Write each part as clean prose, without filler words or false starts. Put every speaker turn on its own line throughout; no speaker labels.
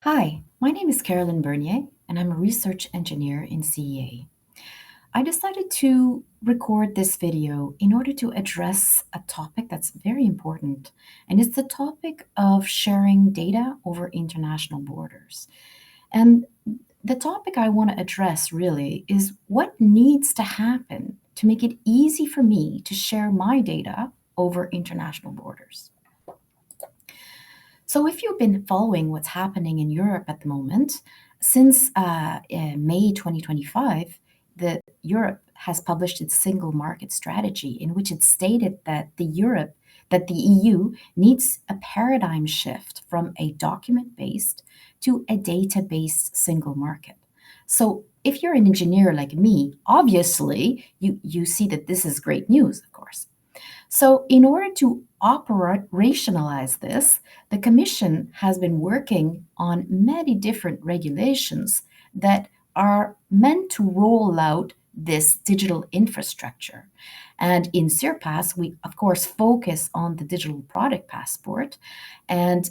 Hi, my name is Carolynn Bernier, and I'm a research engineer in CEA. I decided to record this video in order to address a topic that's very important, and it's the topic of sharing data over international borders. And the topic I want to address really is what needs to happen to make it easy for me to share my data over international borders. So, if you've been following what's happening in Europe at the moment, since May 2025, Europe has published its single market strategy, in which it stated that the EU needs a paradigm shift from a document-based to a data-based single market. So, if you're an engineer like me, obviously you see that this is great news, of course. So, in order to operationalize this, the Commission has been working on many different regulations that are meant to roll out this digital infrastructure. And in SIRPAS, we of course focus on the digital product passport, and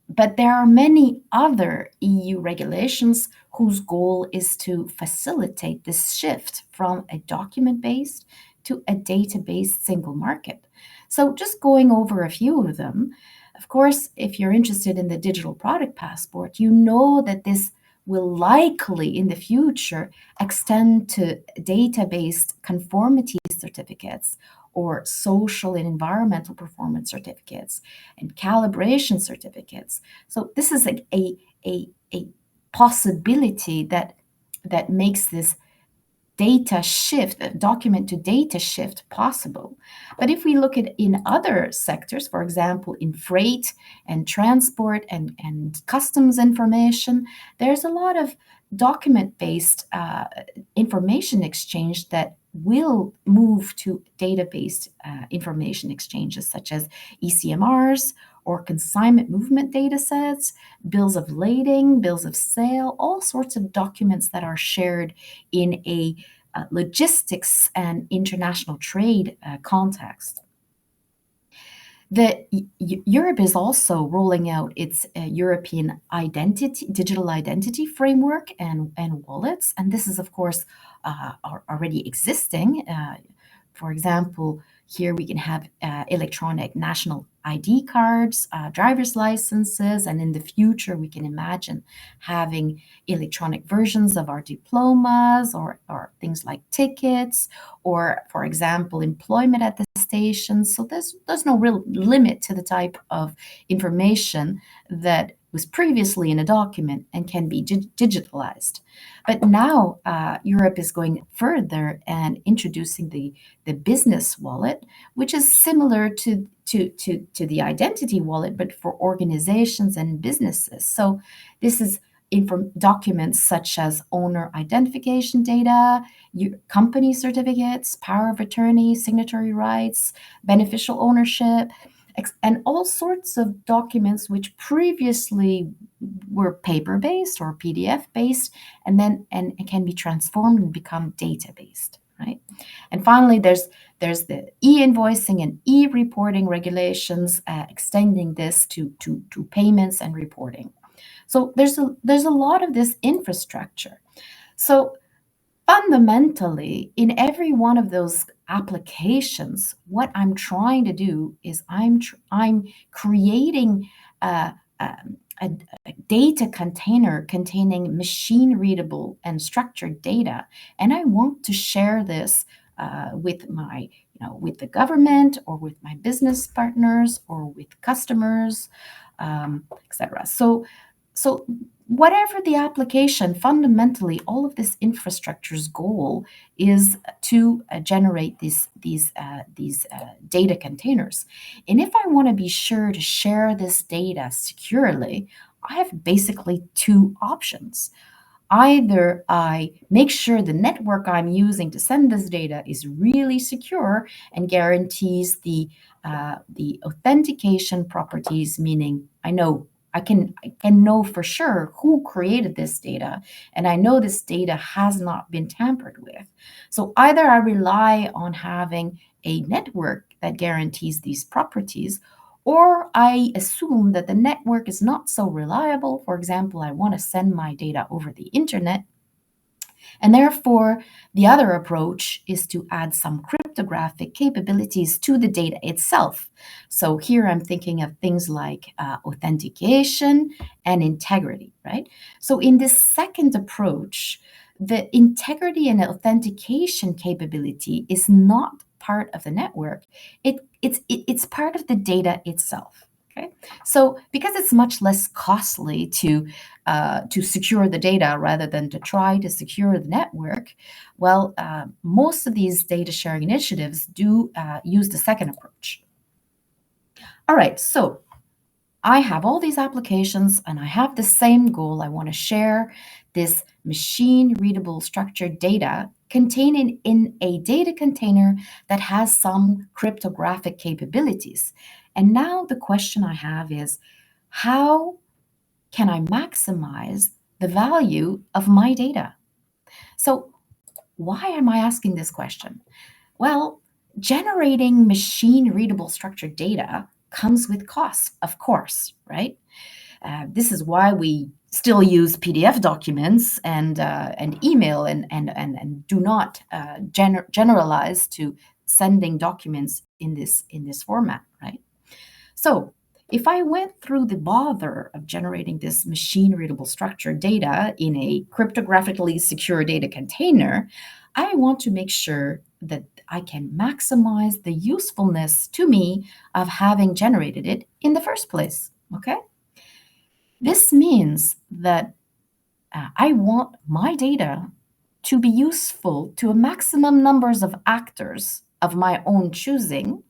but there are many other EU regulations whose goal is to facilitate this shift from a document-based to a data-based single market. So just going over a few of them, of course, if you're interested in the digital product passport, you know that this will likely in the future extend to data-based conformity certificates or social and environmental performance certificates and calibration certificates. So this is like a possibility that makes this data shift, document to data shift possible. But if we look at in other sectors, for example, in freight and transport and customs information, there's a lot of document-based information exchange that will move to data-based information exchanges such as ECMRs or consignment movement data sets, bills of lading, bills of sale, all sorts of documents that are shared in a logistics and international trade context. Europe is also rolling out its European digital identity framework and wallets, and this is of course already existing. For example, here we can have electronic national ID cards, driver's licenses, and in the future we can imagine having electronic versions of our diplomas or things like tickets, or for example, employment at the stations. So there's no real limit to the type of information that was previously in a document and can be digitalized. But now Europe is going further and introducing the business wallet, which is similar to the identity wallet, but for organizations and businesses. So this is documents such as owner identification data, company certificates, power of attorney, signatory rights, beneficial ownership, and all sorts of documents which previously were paper-based or PDF-based, and can be transformed and become data-based, right? And finally, there's the e-invoicing and e-reporting regulations, extending this to payments and reporting. So there's a lot of this infrastructure. So fundamentally, in every one of those applications, what I'm trying to do is I'm creating a data container containing machine readable and structured data, and I want to share this with my with the government or with my business partners or with customers, etc. So whatever the application, fundamentally, all of this infrastructure's goal is to generate these data containers. And if I want to be sure to share this data securely, I have basically two options. Either I make sure the network I'm using to send this data is really secure and guarantees the authentication properties, meaning I can know for sure who created this data, and I know this data has not been tampered with. So either I rely on having a network that guarantees these properties, or I assume that the network is not so reliable. For example, I want to send my data over the internet. And therefore, the other approach is to add some cryptographic capabilities to the data itself. So here I'm thinking of things like authentication and integrity, right? So in this second approach, the integrity and authentication capability is not part of the network. It's part of the data itself. Okay, so because it's much less costly to secure the data rather than to try to secure the network, well, most of these data sharing initiatives do use the second approach. All right, so I have all these applications and I have the same goal. I want to share this machine readable structured data contained in a data container that has some cryptographic capabilities. And now the question I have is, how can I maximize the value of my data? So, why am I asking this question? Well, generating machine readable structured data comes with costs, of course, right? This is why we still use PDF documents and email and do not generalize to sending documents in this format, right? So if I went through the bother of generating this machine readable structured data in a cryptographically secure data container, I want to make sure that I can maximize the usefulness to me of having generated it in the first place. Okay? This means that I want my data to be useful to a maximum numbers of actors of my own choosing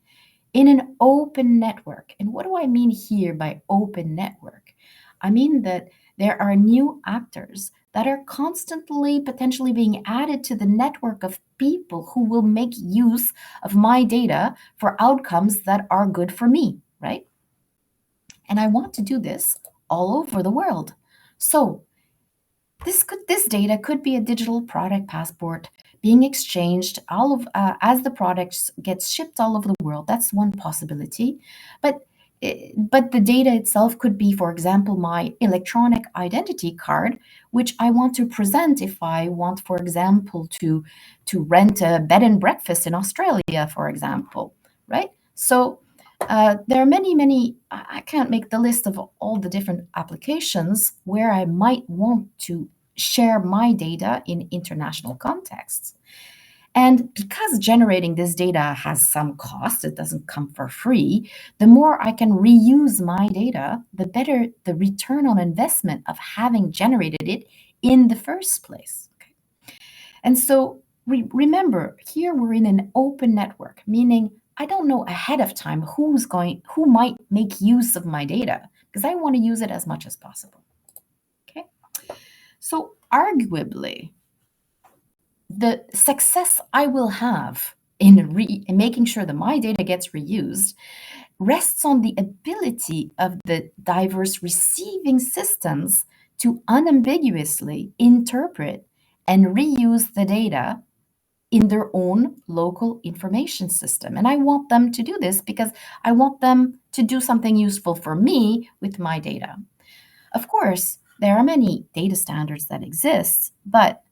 in an open network. And what do I mean here by open network? I mean that there are new actors that are constantly potentially being added to the network of people who will make use of my data for outcomes that are good for me, right? And I want to do this all over the world. So this data could be a digital product passport being exchanged as the products gets shipped all over the world. That's one possibility, but but the data itself could be, for example, my electronic identity card, which I want to present if I want, for example, to rent a bed and breakfast in Australia, for example, right? So there are many. I can't make the list of all the different applications where I might want to share my data in international contexts. And because generating this data has some cost, it doesn't come for free, the more I can reuse my data, the better the return on investment of having generated it in the first place. Okay? And so remember, here we're in an open network, meaning I don't know ahead of time who might make use of my data because I want to use it as much as possible. Okay. So arguably, the success I will have in making sure that my data gets reused rests on the ability of the diverse receiving systems to unambiguously interpret and reuse the data in their own local information system. And I want them to do this because I want them to do something useful for me with my data. Of course, there are many data standards that exist, but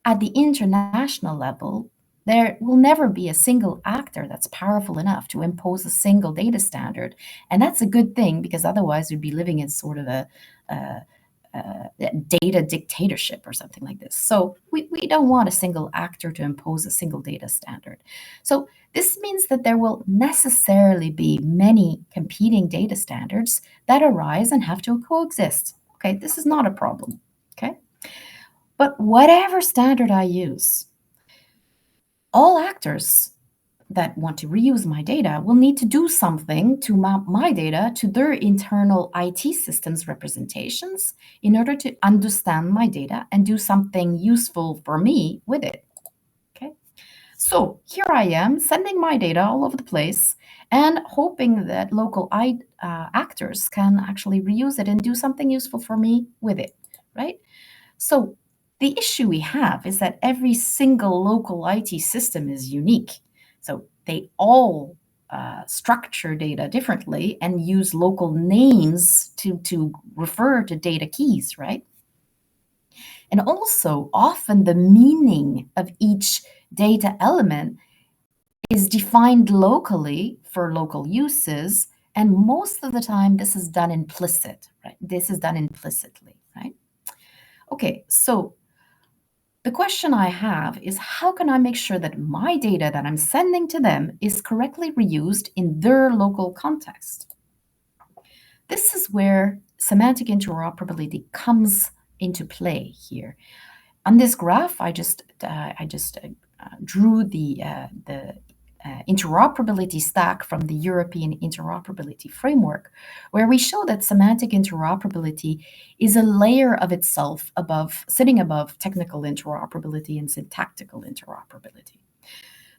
at the international level, there will never be a single actor that's powerful enough to impose a single data standard. And that's a good thing because otherwise we'd be living in sort of a data dictatorship or something like this. So we don't want a single actor to impose a single data standard. So this means that there will necessarily be many competing data standards that arise and have to coexist. Okay, this is not a problem. Okay. But whatever standard I use, all actors that want to reuse my data will need to do something to map my data to their internal IT systems representations in order to understand my data and do something useful for me with it. Okay. So here I am sending my data all over the place and hoping that local actors can actually reuse it and do something useful for me with it, right? So the issue we have is that every single local IT system is unique. So they all structure data differently and use local names to refer to data keys, right? And also, often the meaning of each data element is defined locally for local uses, and most of the time this is done implicit, right? This is done implicitly, right? Okay, so the question I have is, how can I make sure that my data that I'm sending to them is correctly reused in their local context? This is where semantic interoperability comes into play here. On this graph, I just drew the interoperability stack from the European interoperability framework, where we show that semantic interoperability is a layer of itself sitting above technical interoperability and syntactical interoperability.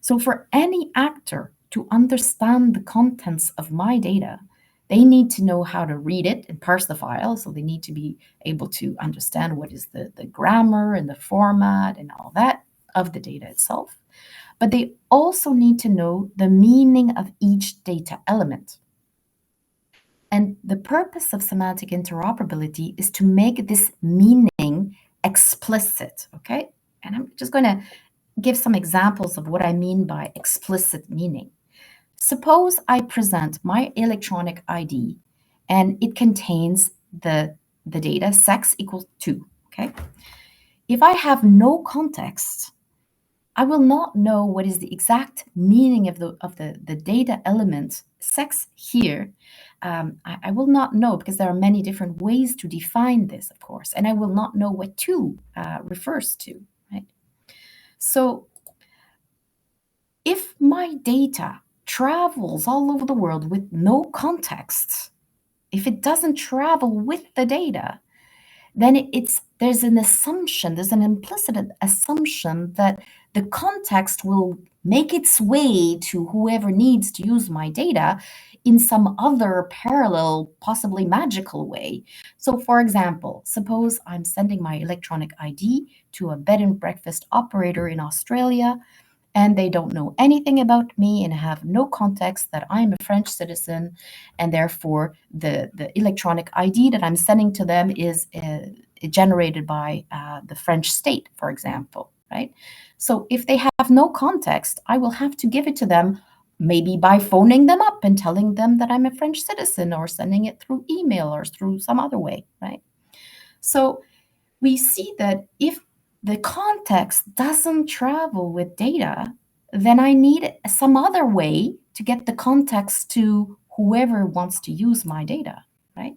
So for any actor to understand the contents of my data, they need to know how to read it and parse the file. So they need to be able to understand what is the grammar and the format and all that of the data itself. But they also need to know the meaning of each data element. And the purpose of semantic interoperability is to make this meaning explicit, okay? And I'm just going to give some examples of what I mean by explicit meaning. Suppose I present my electronic ID and it contains the data sex equals 2, okay? If I have no context, I will not know what is the exact meaning of the data element sex here. I will not know because there are many different ways to define this, of course, and I will not know what 2 refers to, right? So if my data travels all over the world with no context, if it doesn't travel with the data, then there's an assumption, there's an implicit assumption that the context will make its way to whoever needs to use my data in some other parallel, possibly magical way. So for example, suppose I'm sending my electronic ID to a bed and breakfast operator in Australia, and they don't know anything about me and have no context that I'm a French citizen, and therefore the electronic ID that I'm sending to them is generated by the French state, for example, right? So if they have no context, I will have to give it to them, maybe by phoning them up and telling them that I'm a French citizen, or sending it through email or through some other way, right? So we see that if the context doesn't travel with data, then I need some other way to get the context to whoever wants to use my data, right?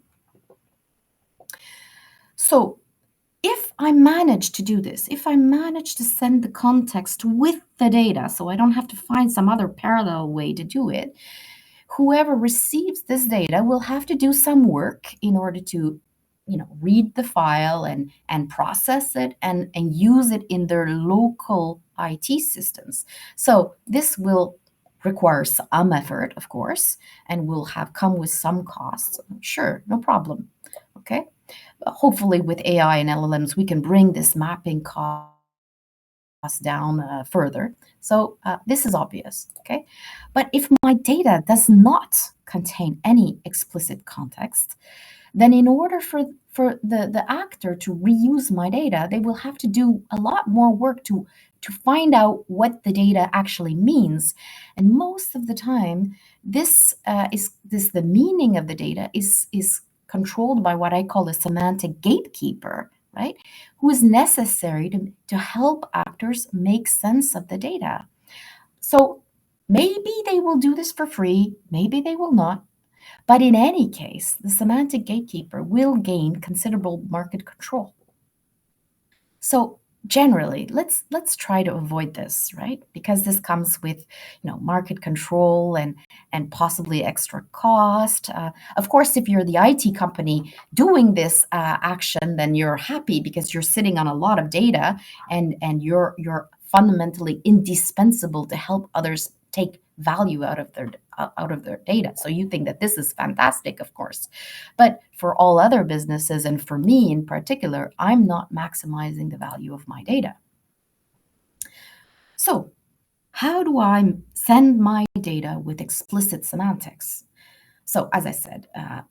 So if I manage to do this, if I manage to send the context with the data, so I don't have to find some other parallel way to do it, whoever receives this data will have to do some work in order to read the file and process it and use it in their local IT systems. So this will require some effort, of course, and will have come with some costs. Sure, no problem. Okay. Hopefully with AI and LLMs, we can bring this mapping cost down further. So this is obvious, okay? But if my data does not contain any explicit context, then in order for the actor to reuse my data, they will have to do a lot more work to find out what the data actually means. And most of the time, the meaning of the data is controlled by what I call a semantic gatekeeper, right? Who is necessary to help actors make sense of the data. So maybe they will do this for free, maybe they will not. But in any case, the semantic gatekeeper will gain considerable market control. So generally, let's try to avoid this, right? Because this comes with market control and possibly extra cost. Of course, if you're the IT company doing this action, then you're happy because you're sitting on a lot of data and you're fundamentally indispensable to help others take value out of their data. So you think that this is fantastic, of course. But for all other businesses, and for me in particular, I'm not maximizing the value of my data. So How do I send my data with explicit semantics? So, as I said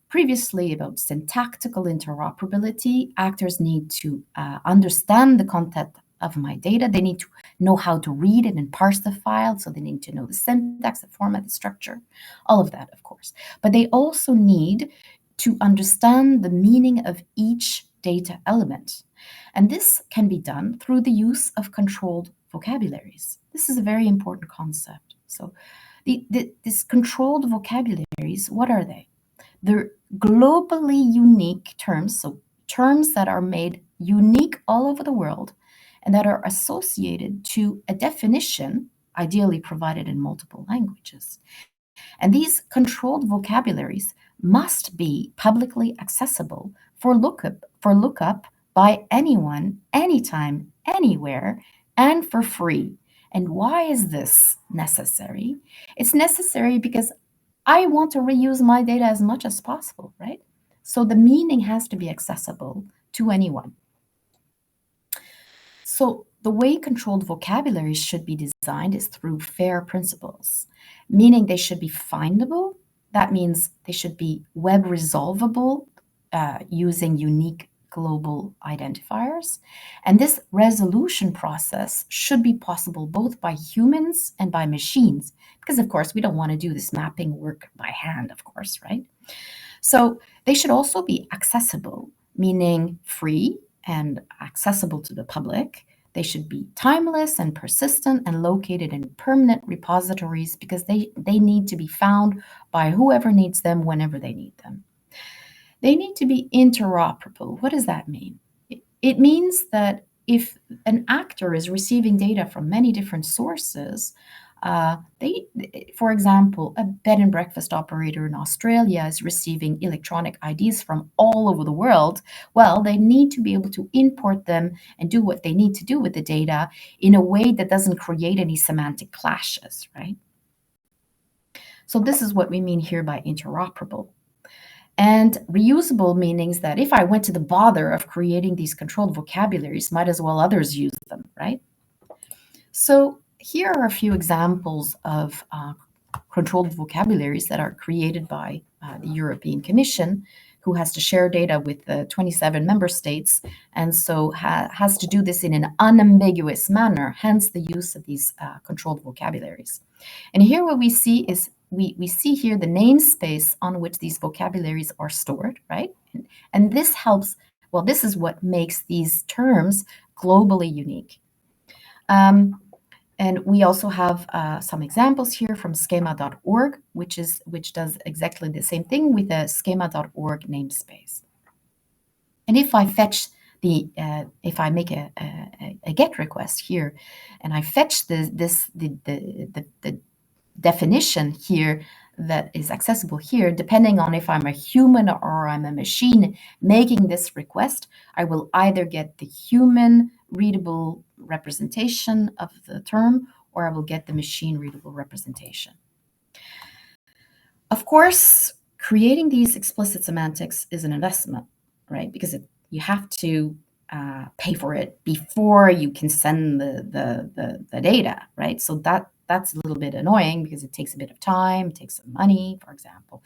previously about syntactical interoperability, actors need to understand the content of my data. They need to know how to read it and parse the file. So, they need to know the syntax, the format, the structure, all of that, of course. But they also need to understand the meaning of each data element. And this can be done through the use of controlled vocabularies. This is a very important concept. So, these controlled vocabularies, what are they? They're globally unique terms, so terms that are made unique all over the world and that are associated to a definition, ideally provided in multiple languages. And these controlled vocabularies must be publicly accessible for lookup by anyone, anytime, anywhere, and for free. And why is this necessary? It's necessary because I want to reuse my data as much as possible, right? So the meaning has to be accessible to anyone. So the way controlled vocabularies should be designed is through FAIR principles, meaning they should be findable. That means they should be web resolvable using unique global identifiers. And this resolution process should be possible both by humans and by machines, because of course we don't want to do this mapping work by hand, of course, right? So they should also be accessible, meaning free and accessible to the public. They should be timeless and persistent and located in permanent repositories because they need to be found by whoever needs them whenever they need them. They need to be interoperable. What does that mean? It means that if an actor is receiving data from many different sources, for example, a bed and breakfast operator in Australia is receiving electronic IDs from all over the world. Well, they need to be able to import them and do what they need to do with the data in a way that doesn't create any semantic clashes, right? So this is what we mean here by interoperable. And reusable meanings that if I went to the bother of creating these controlled vocabularies, might as well others use them, right? So here are a few examples of controlled vocabularies that are created by the European Commission, who has to share data with the 27 member states, and so has to do this in an unambiguous manner, hence the use of these controlled vocabularies. And here what we see is we see here the namespace on which these vocabularies are stored, right? And this helps, well, this is what makes these terms globally unique. And we also have some examples here from schema.org, which does exactly the same thing with a schema.org namespace. And if I fetch if I make a GET request here, and I fetch the definition here that is accessible here, depending on if I'm a human or I'm a machine making this request, I will either get the human readable representation of the term, or I will get the machine readable representation. Of course, creating these explicit semantics is an investment, right? Because you have to pay for it before you can send the data, right? So that's a little bit annoying because it takes a bit of time, it takes some money, for example.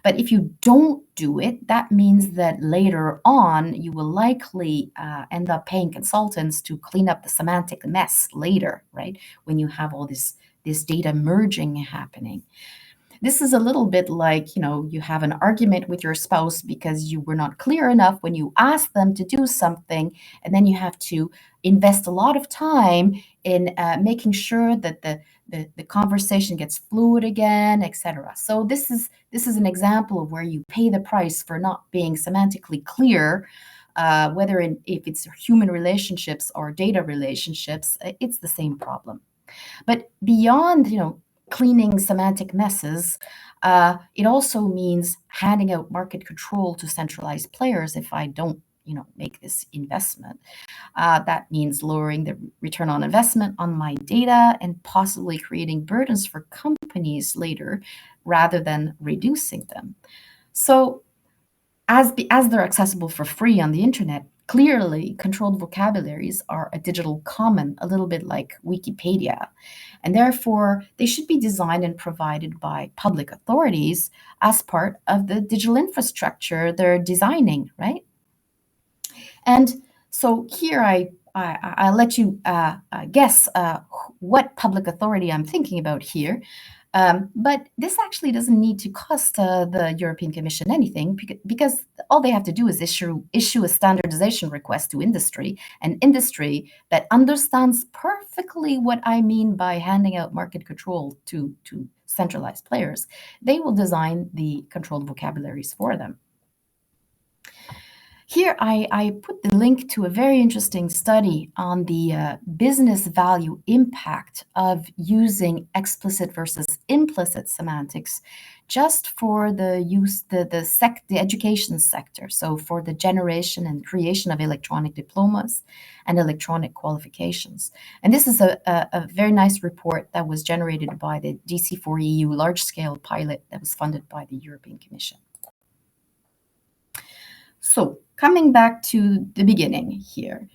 But if you don't do it, that means that later on you will likely end up paying consultants to clean up the semantic mess later, right? When you have all this data merging happening. This is a little bit like, you have an argument with your spouse because you were not clear enough when you asked them to do something, and then you have to invest a lot of time in making sure that the conversation gets fluid again, etc. So this is an example of where you pay the price for not being semantically clear, if it's human relationships or data relationships, it's the same problem. But beyond, cleaning semantic messes, it also means handing out market control to centralized players if I don't, make this investment. That means lowering the return on investment on my data and possibly creating burdens for companies later rather than reducing them. So as they're accessible for free on the internet, Clearly, controlled vocabularies are a digital common, a little bit like Wikipedia, and therefore they should be designed and provided by public authorities as part of the digital infrastructure they're designing, right? And so here I'll let you guess what public authority I'm thinking about here. But this actually doesn't need to cost the European Commission anything because all they have to do is issue a standardization request to industry, an industry that understands perfectly what I mean by handing out market control to centralized players. They will design the controlled vocabularies for them. Here, I put the link to a very interesting study on the business value impact of using explicit versus implicit semantics just for the education sector. So for the generation and creation of electronic diplomas and electronic qualifications. And this is a very nice report that was generated by the DC4EU large-scale pilot that was funded by the European Commission. So coming back to the beginning here.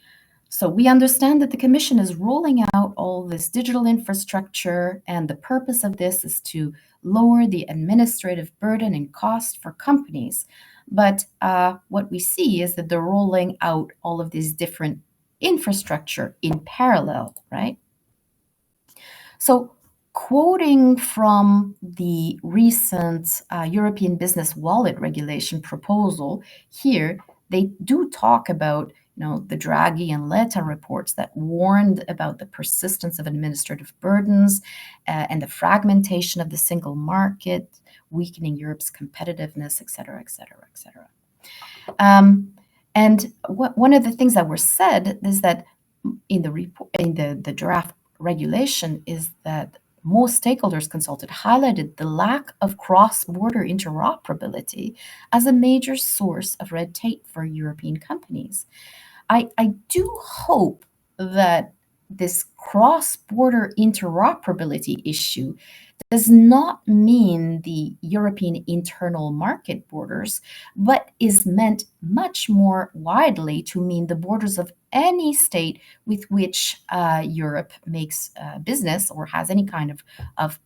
So we understand that the Commission is rolling out all this digital infrastructure, and the purpose of this is to lower the administrative burden and cost for companies. But what we see is that they're rolling out all of these different infrastructure in parallel, right? So quoting from the recent European Business Wallet regulation proposal, here they do talk about the Draghi and Letta reports that warned about the persistence of administrative burdens and the fragmentation of the single market, weakening Europe's competitiveness, et cetera, et cetera, et cetera. And one of the things that were said is that in the report, in the draft regulation, is that most stakeholders consulted highlighted the lack of cross-border interoperability as a major source of red tape for European companies. I do hope that this cross-border interoperability issue does not mean the European internal market borders, but is meant much more widely to mean the borders of any state with which Europe makes business or has any kind of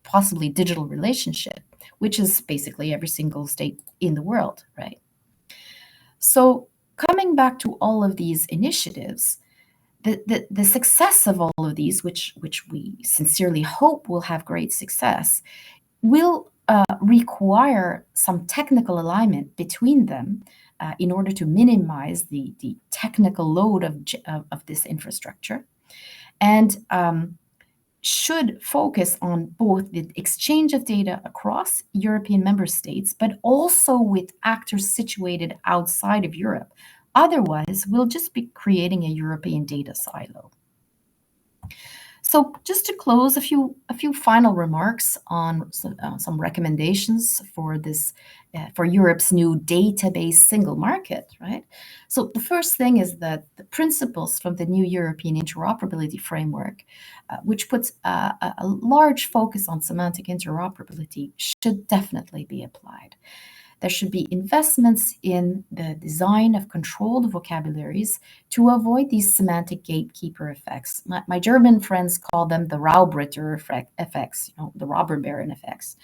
possibly digital relationship, which is basically every single state in the world, right? So coming back to all of these initiatives, the success of all of these, which we sincerely hope will have great success, will require some technical alignment between them in order to minimize the technical load of this infrastructure, and should focus on both the exchange of data across European member states, but also with actors situated outside of Europe. Otherwise, we'll just be creating a European data silo. So just to close, a few final remarks on some recommendations for this for Europe's new database single market, right? So the first thing is that the principles from the new European interoperability framework, which puts a large focus on semantic interoperability, should definitely be applied. There should be investments in the design of controlled vocabularies to avoid these semantic gatekeeper effects. My German friends call them the Raubritter effects, the robber baron effects,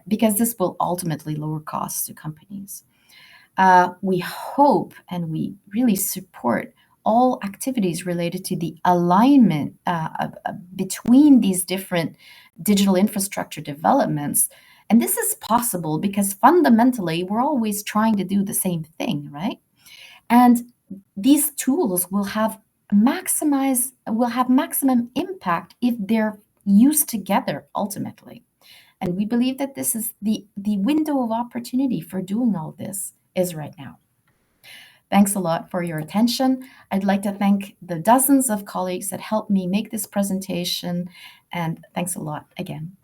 because this will ultimately lower costs to companies. We hope and we really support all activities related to the alignment between these different digital infrastructure developments. And this is possible because fundamentally, we're always trying to do the same thing, right? And these tools will have maximum impact if they're used together ultimately. And we believe that this is the window of opportunity for doing all this is right now. Thanks a lot for your attention. I'd like to thank the dozens of colleagues that helped me make this presentation, and thanks a lot again.